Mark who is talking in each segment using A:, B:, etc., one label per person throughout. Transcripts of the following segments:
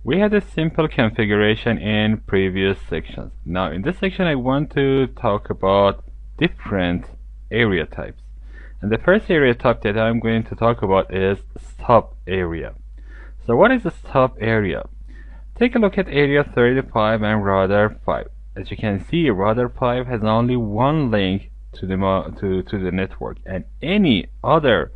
A: We had a simple configuration in previous sections. Now in this section I want to talk about different area types. And the first area type that I'm going to talk about is stop area. So what is a stop area? Take a look at area 35 and router 5. As you can see, router 5 has only one link to the network, and any other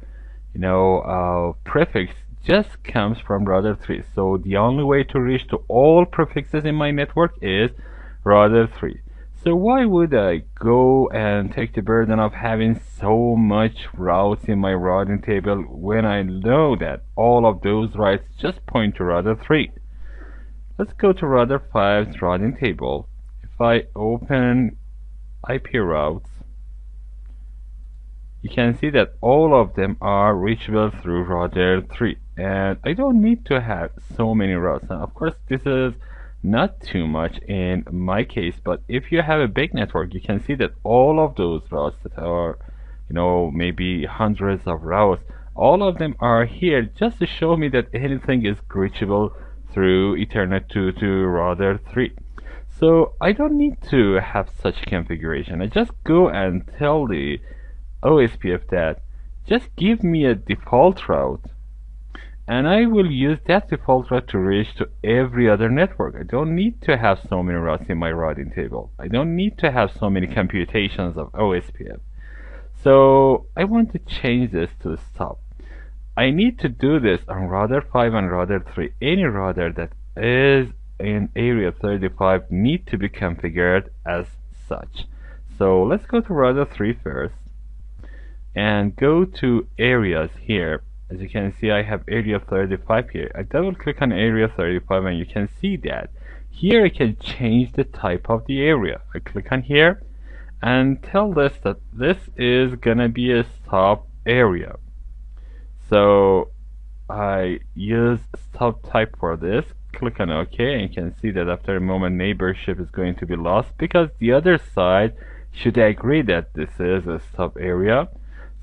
A: prefix just comes from router 3. So the only way to reach to all prefixes in my network is router 3. So why would I go and take the burden of having so much routes in my routing table when I know that all of those routes just point to router 3? Let's go to router 5's routing table. If I open IP routes, you can see that all of them are reachable through router 3, and I don't need to have so many routes. And of course this is not too much in my case, but if you have a big network, you can see that all of those routes that are maybe hundreds of routes, all of them are here just to show me that anything is reachable through Ethernet to router 3. So I don't need to have such configuration. I just go and tell the OSPF that just give me a default route, and I will use that default route to reach to every other network. I don't need to have so many routes in my routing table. I don't need to have so many computations of OSPF. So I want to change this to stop. I need to do this on router 5 and router 3. Any router that is in area 35 need to be configured as such. So let's go to router 3 first and go to areas here. As you can see, I have area 35 here. I double click on area 35 and you can see that here I can change the type of the area. I click on here and tell this that this is gonna be a stop area. So I use stop type for this, click on OK, and you can see that after a moment neighborship is going to be lost because the other side should agree that this is a stop area.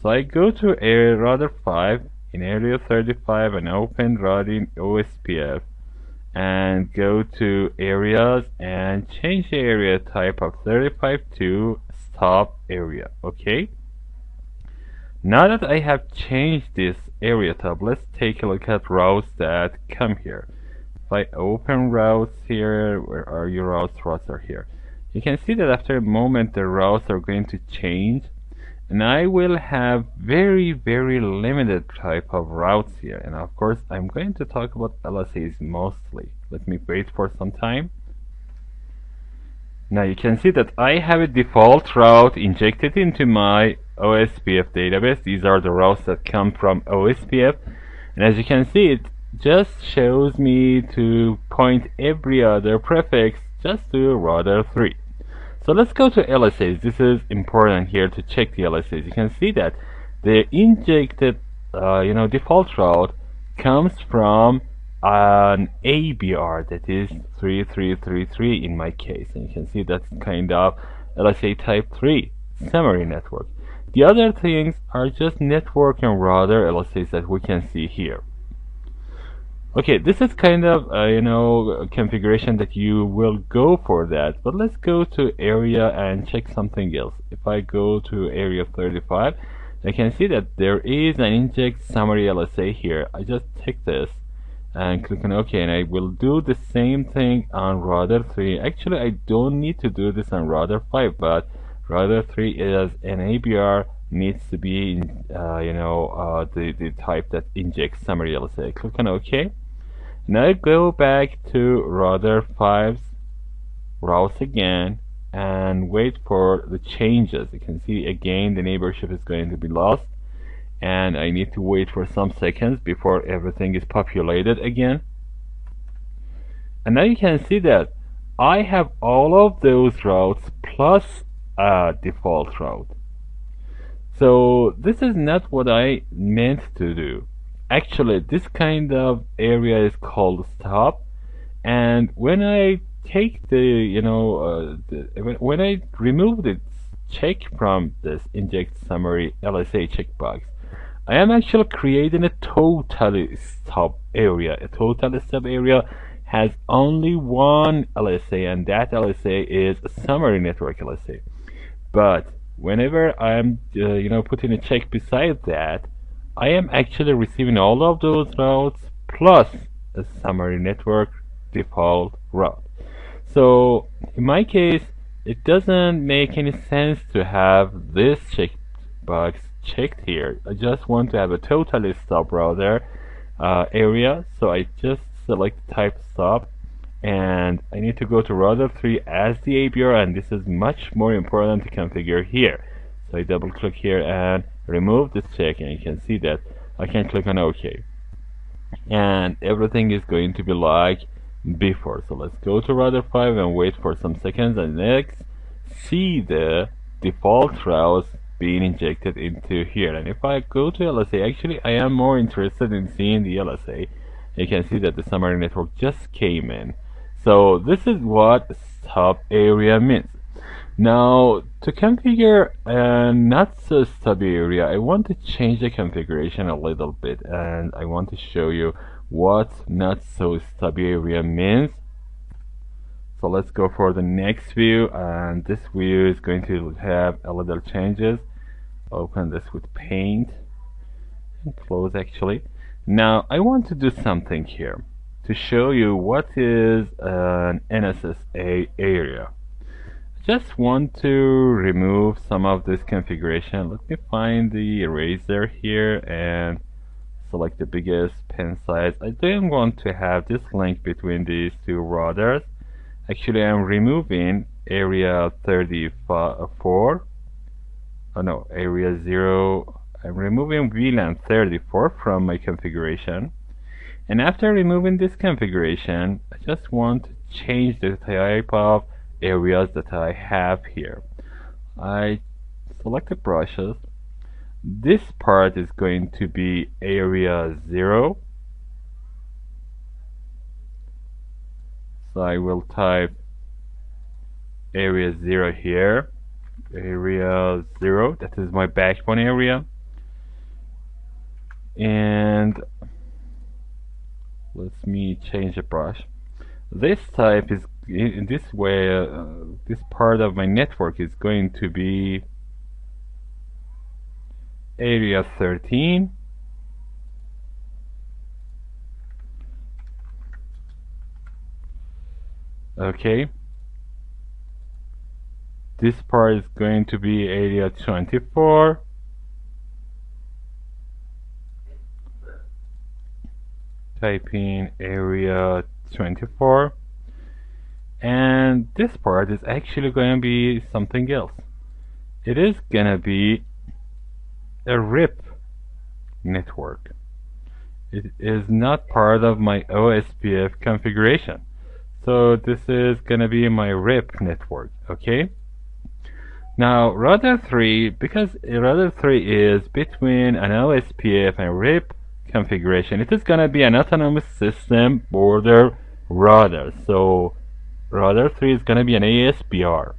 A: So I go to area router 5 in area 35 and open routing OSPF and go to areas and change the area type of 35 to stop area. Okay. Now that I have changed this area type, let's take a look at routes that come here. If I open routes here, where are your routes? Routes are here. You can see that after a moment the routes are going to change, and I will have very limited type of routes here. And of course I'm going to talk about LSAs mostly. Let me wait for some time. Now you can see that I have a default route injected into my OSPF database. These are the routes that come from OSPF, and as you can see, it just shows me to point every other prefix just to router 3. So let's go to LSAs. This is important here to check the LSAs. You can see that the injected default route comes from an ABR, that is 3333 in my case, and you can see that's kind of LSA type 3 summary network. The other things are just network and router LSAs that we can see here. Okay, this is kind of configuration that you will go for that, but let's go to area and check something else. If I go to area 35, I can see that there is an inject summary LSA here. I just take this and click on OK, and I will do the same thing on router 3. Actually, I don't need to do this on router 5, but router 3 is an ABR, needs to be the type that injects summary LSA. Click on OK. Now I go back to router 5's routes again and wait for the changes. You can see again the neighborship is going to be lost, and I need to wait for some seconds before everything is populated again. And now you can see that I have all of those routes plus a default route. So this is not what I meant to do. Actually, this kind of area is called stop, and when I take the when I remove the check from this inject summary LSA checkbox, I am actually creating a total stop area. A total stop area has only one LSA, and that LSA is a summary network LSA. But whenever I'm putting a check beside that, I am actually receiving all of those routes plus a summary network default route. So in my case, it doesn't make any sense to have this checkbox checked here. I just want to have a totally stop router area, so I just select type stop, and I need to go to router 3 as the ABR, and this is much more important to configure here. So I double click here and remove this check, and you can see that I can click on OK, and everything is going to be like before. So let's go to router 5 and wait for some seconds, and next see the default routes being injected into here. And if I go to LSA, actually I am more interested in seeing the LSA. You can see that the summary network just came in. So this is what stub area means. Now to configure a not so stubby area, I want to change the configuration a little bit, and I want to show you what not so stubby area means. So let's go for the next view, and this view is going to have a little changes. Open this with paint and close actually. Now I want to do something here to show you what is an NSSA area. Just want to remove some of this configuration. Let me find the eraser here and select the biggest pen size. I don't want to have this link between these two routers. Actually, I'm removing area 34. Oh no, area 0. I'm removing VLAN 34 from my configuration. And after removing this configuration, I just want to change the type of areas that I have here. I select the brushes. This part is going to be area 0. So I will type area 0 here. Area 0, that is my backbone area. And let me change the brush. This type is in this way, this part of my network is going to be area 13. Okay. This part is going to be area 24. Type in area 24. And this part is actually going to be something else. It is going to be a RIP network. It is not part of my OSPF configuration. So this is going to be my RIP network, okay? Now router 3, because router 3 is between an OSPF and RIP configuration, it is going to be an autonomous system border router. So router 3 is going to be an ASBR.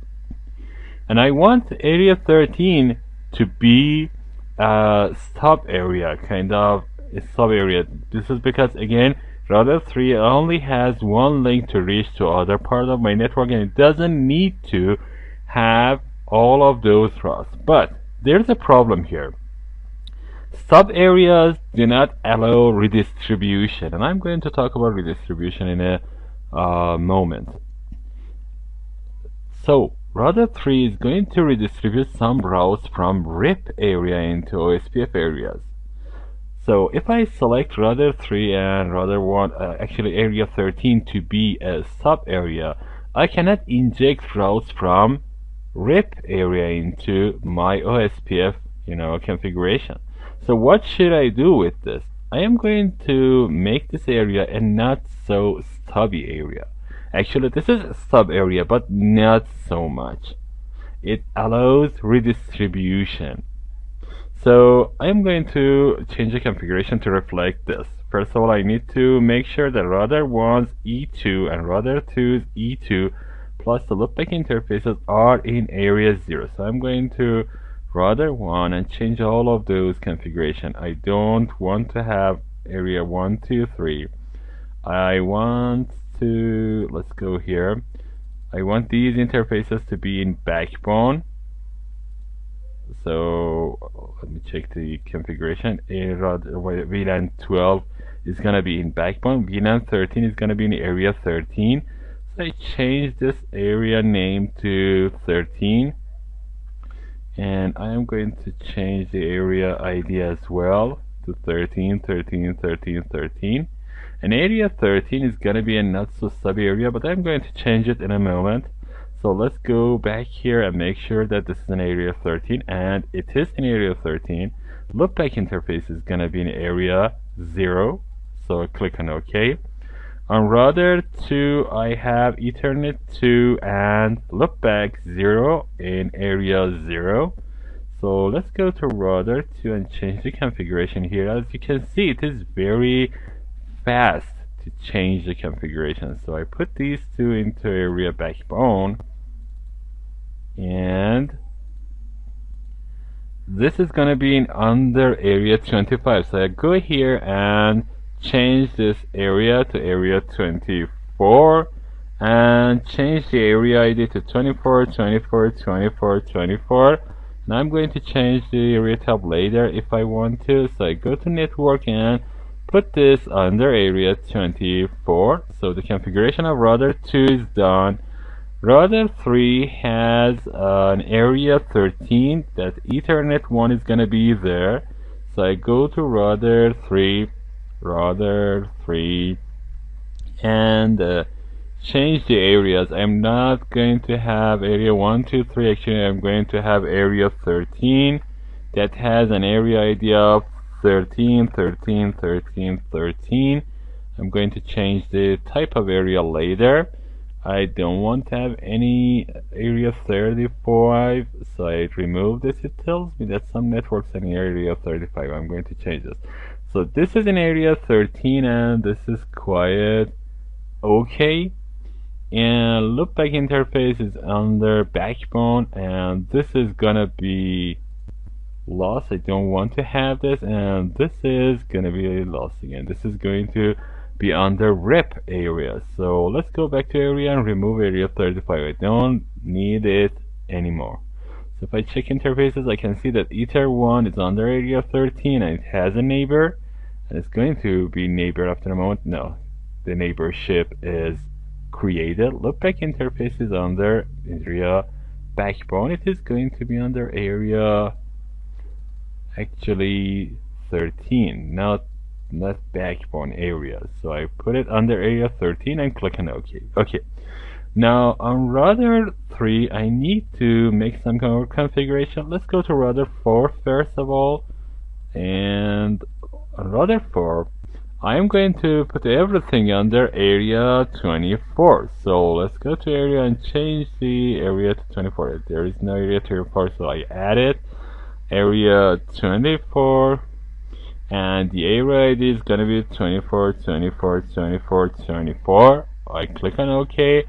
A: And I want area 13 to be a stop area, kind of a sub area. This is because, again, router 3 only has one link to reach to other part of my network, and it doesn't need to have all of those routes. But there's a problem here. Sub areas do not allow redistribution, and I'm going to talk about redistribution in a moment. So router 3 is going to redistribute some routes from RIP area into OSPF areas. So if I select router 3 and router 1, actually area 13 to be a sub area, I cannot inject routes from RIP area into my OSPF, configuration. So what should I do with this? I am going to make this area a not so stubby area. Actually, this is a stub area, but not so much. It allows redistribution. So I'm going to change the configuration to reflect this. First of all, I need to make sure that router 1's E2 and router 2's E2 plus the loopback interfaces are in area 0. So I'm going to router 1 and change all of those configuration. I don't want to have area 1, 2, 3. I want let's go here. I want these interfaces to be in backbone. So let me check the configuration. VLAN 12 is gonna be in backbone. VLAN 13 is gonna be in area 13. So I change this area name to 13, and I am going to change the area ID as well to 13, 13, 13, 13. And area 13 is gonna be a not so sub area, but I'm going to change it in a moment. So let's go back here and make sure that this is an area 13, and it is in area 13. Loopback interface is gonna be in area 0. So click on OK. On router 2, I have Ethernet 2 and loopback 0 in area 0. So let's go to router 2 and change the configuration here. As you can see, it is very fast to change the configuration. So I put these two into area backbone, and this is going to be in under area 25. So I go here and change this area to area 24 and change the area ID to 24, 24, 24, 24. And I'm going to change the area tab later if I want to. So I go to network and put this under area 24. So the configuration of router 2 is done. Router 3 has an area 13 that Ethernet 1 is going to be there. So I go to router 3, and change the areas. I'm not going to have area 1, 2, 3. Actually, I'm going to have area 13 that has an area ID of 13, 13, 13, 13. I'm going to change the type of area later. I don't want to have any area 35, so I remove this. It tells me that some networks are in area 35. I'm going to change this. So this is in area 13, and this is quite okay. And loopback interface is under backbone, and this is gonna be lost. I don't want to have this, and this is gonna be lost again. This is going to be under rep area. So let's go back to area and remove area 35. I don't need it anymore. So if I check interfaces, I can see that Ether 1 is under area 13 and it has a neighbor, and it's going to be neighbor after a moment. No, the neighborship is created. Loopback interface is under area backbone. It is going to be under area actually 13, not backbone area. So I put it under area 13 and click on OK. Okay. Now on router 3, I need to make some kind of configuration. Let's go to router 4 first of all. And on router 4, I am going to put everything under area 24. So let's go to area and change the area to 24. There is no area 24, so I added area 24. And the area ID is going to be 24, 24, 24, 24. I click on OK,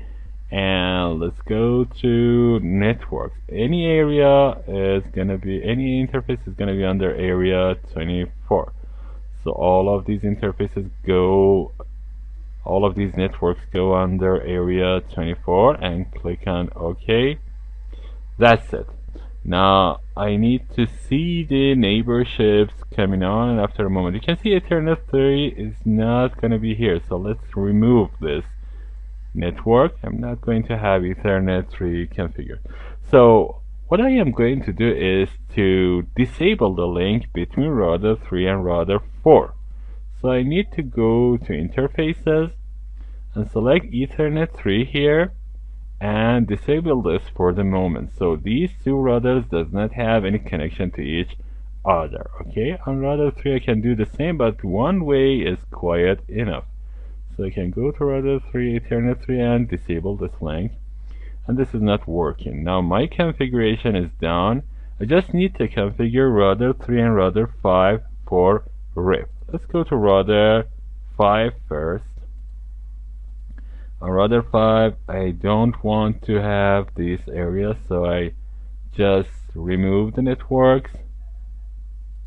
A: and let's go to networks. Any area is going to be, any interface is going to be under area 24. So all of these interfaces go, all of these networks go under area 24, and click on OK. That's it. Now I need to see the neighborships coming on, and after a moment you can see Ethernet 3 is not going to be here. So let's remove this network. I'm not going to have Ethernet 3 configured. So what I am going to do is to disable the link between router 3 and router 4. So I need to go to interfaces and select Ethernet 3 here and disable this for the moment. So these two routers does not have any connection to each other. Okay, on router 3 I can do the same, but one way is quite enough. So I can go to router 3, Ethernet 3, and disable this link. And this is not working. Now my configuration is done. I just need to configure router 3 and router 5 for RIP. Let's go to router 5 first. On router 5, I don't want to have this area, so I just remove the networks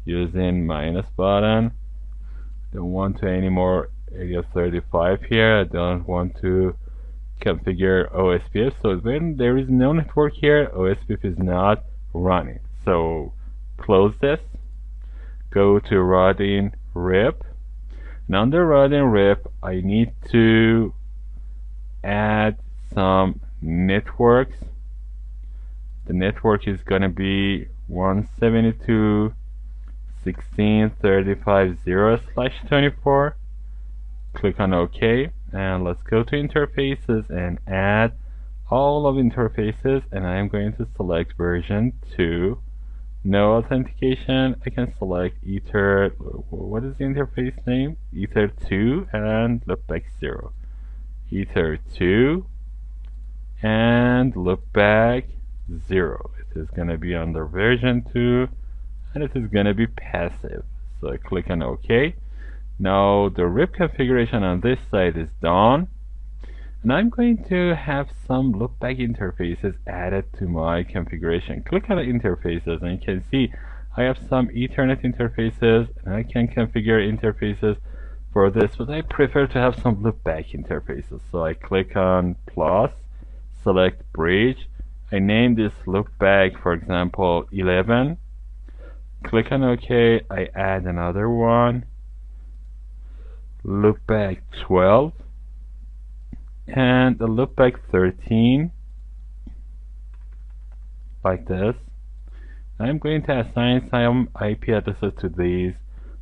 A: using minus button. Don't want to anymore area 35 here. I don't want to configure OSPF, so when there is no network here, OSPF is not running. So close this, go to routing rep, and under routing rep I need to add some networks. The network is gonna be 172.16.35.0/24. Click on OK, and let's go to interfaces and add all of interfaces, and I am going to select version 2. No authentication. I can select Ether, what is the interface name? Ether 2 and loopback 0. Ether 2 and loopback 0. It is going to be under version 2, and it is going to be passive. So I click on OK. Now the RIP configuration on this side is done, and I'm going to have some loopback interfaces added to my configuration. Click on the interfaces, and you can see I have some Ethernet interfaces, and I can configure interfaces for this, but I prefer to have some loopback interfaces. So I click on plus, select bridge. I name this loopback, for example, 11. Click on OK. I add another one, loopback 12, and the loopback 13, like this. I'm going to assign some IP addresses to these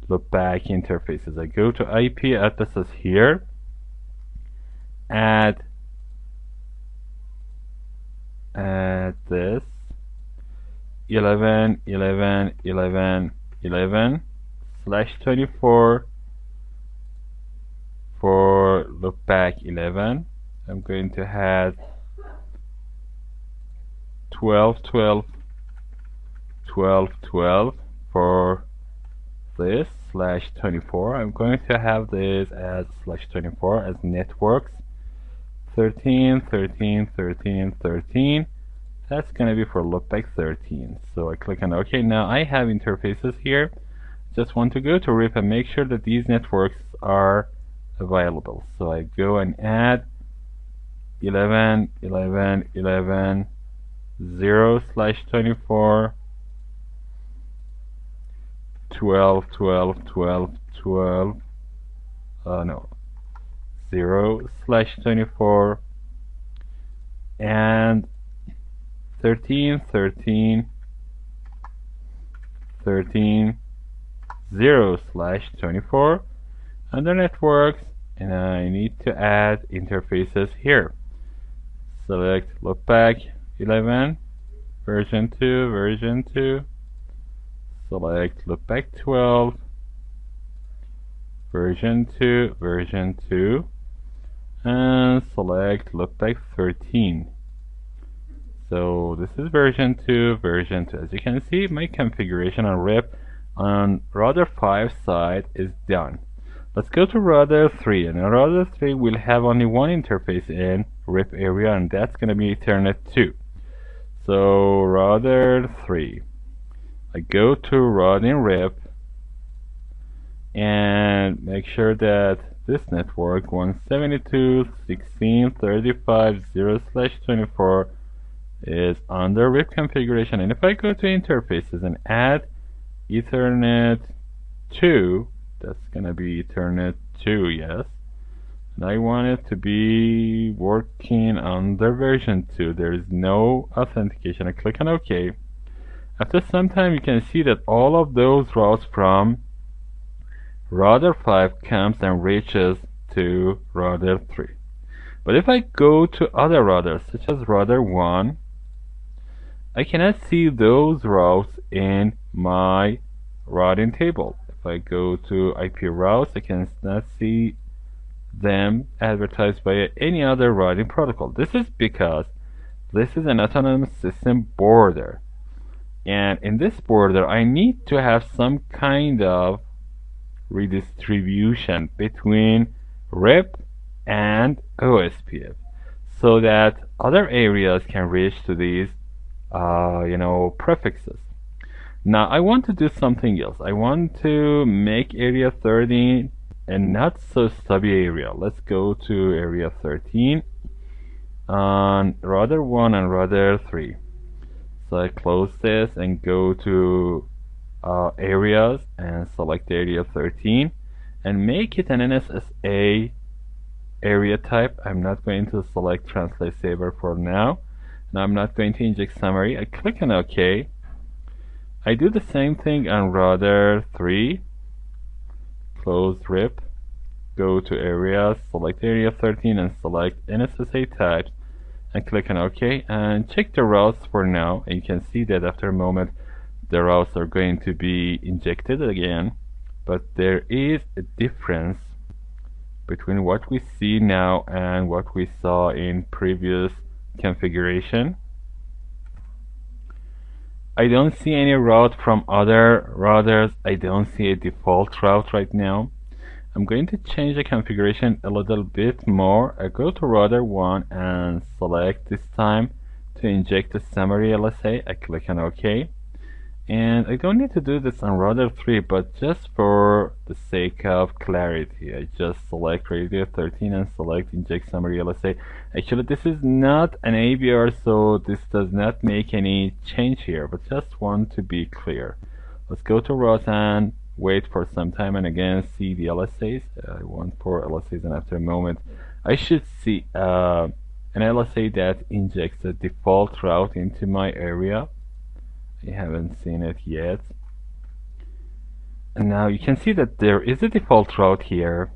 A: loopback interfaces. I go to IP addresses here, add this 11/24 for loopback 11. I'm going to add 12/12/12/12 for this /24. I'm going to have this as /24 as networks. 13/13/13/13. That's going to be for loopback 13. So I click on OK. Now I have interfaces here. Just want to go to RIP and make sure that these networks are available. So I go and add 11/11/11/0/24, 12/12/12/12, no, 0/24, and 13/13/13 0/24 under networks, and I need to add interfaces here. Select loopback 11 version 2, select loopback 12 version 2, and select loopback 13. So this is version 2. As you can see, my configuration on RIP on router 5 side is done. Let's go to router 3, and in router 3 we'll have only one interface in RIP area, and that's going to be Ethernet 2. So router 3, I go to routing RIP and make sure that this network 172.16.35.0/24 is under RIP configuration. And if I go to interfaces and add Ethernet 2, that's gonna be Ethernet 2, yes, and I want it to be working under version 2. There is no authentication. I click on OK. After some time, you can see that all of those routes from router 5 comes and reaches to router 3. But if I go to other routers, such as router 1, I cannot see those routes in my routing table. If I go to IP routes, I cannot see them advertised by any other routing protocol. This is because this is an autonomous system border, and in this border I need to have some kind of redistribution between RIP and OSPF so that other areas can reach to these prefixes. Now I want to do something else. I want to make area 13 a not so stubby area. Let's go to area 13 on router 1 and router 3. So I close this and go to areas and select area 13 and make it an NSSA area type. I'm not going to select translate saver for now. Now I'm not going to inject summary. I click on OK. I do the same thing on router 3. Close RIP. Go to areas, select area 13 and select NSSA types and click on OK and check the routes for now. And you can see that after a moment the routes are going to be injected again, but there is a difference between what we see now and what we saw in previous configuration. I don't see any route from other routers. I don't see a default route right now. I'm going to change the configuration a little bit more. I go to router 1 and select this time to inject the summary LSA. I click on OK. And I don't need to do this on router 3, but just for the sake of clarity, I just select radio 13 and select inject summary LSA. Actually, this is not an ABR, so this does not make any change here, but just want to be clear. Let's go to route and wait for some time and again see the LSAs. I want 4 LSAs, and after a moment I should see an LSA that injects a default route into my area. I haven't seen it yet. And now you can see that there is a default route here.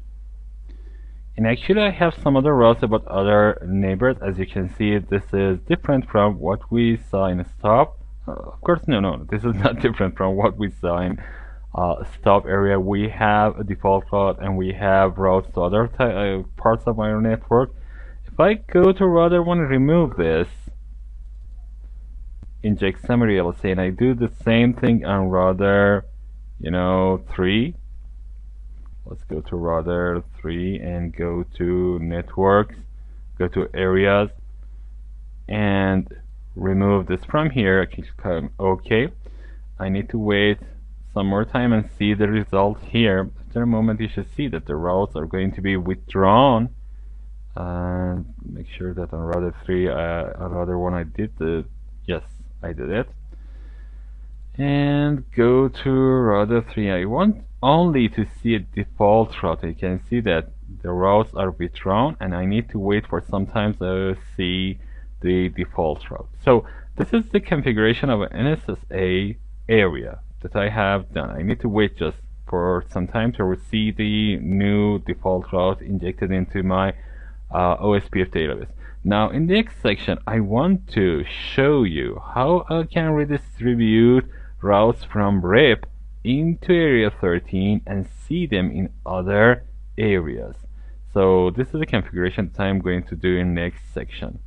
A: And actually I have some other routes about other neighbors. As you can see, this is different from what we saw in stop. Of course, no, this is not different from what we saw in stop area. We have a default route and we have routes to other parts of our network. If I go to router 1 and remove this, inject summary LSA, and I do the same thing on router 3. Let's go to router 3 and go to networks, go to areas and remove this from here. I click on OK. I need to wait some more time and see the result here. After a moment you should see that the routes are going to be withdrawn. Make sure that on router 3, on router 1 I did the yes, I did it. And go to router 3. I want only to see a default route. You can see that the routes are withdrawn and I need to wait for some time to see the default route. So this is the configuration of an NSSA area that I have done. I need to wait just for some time to see the new default route injected into my OSPF database. Now in the next section I want to show you how I can redistribute routes from RIP into area 13 and see them in other areas. So this is the configuration that I'm going to do in next section.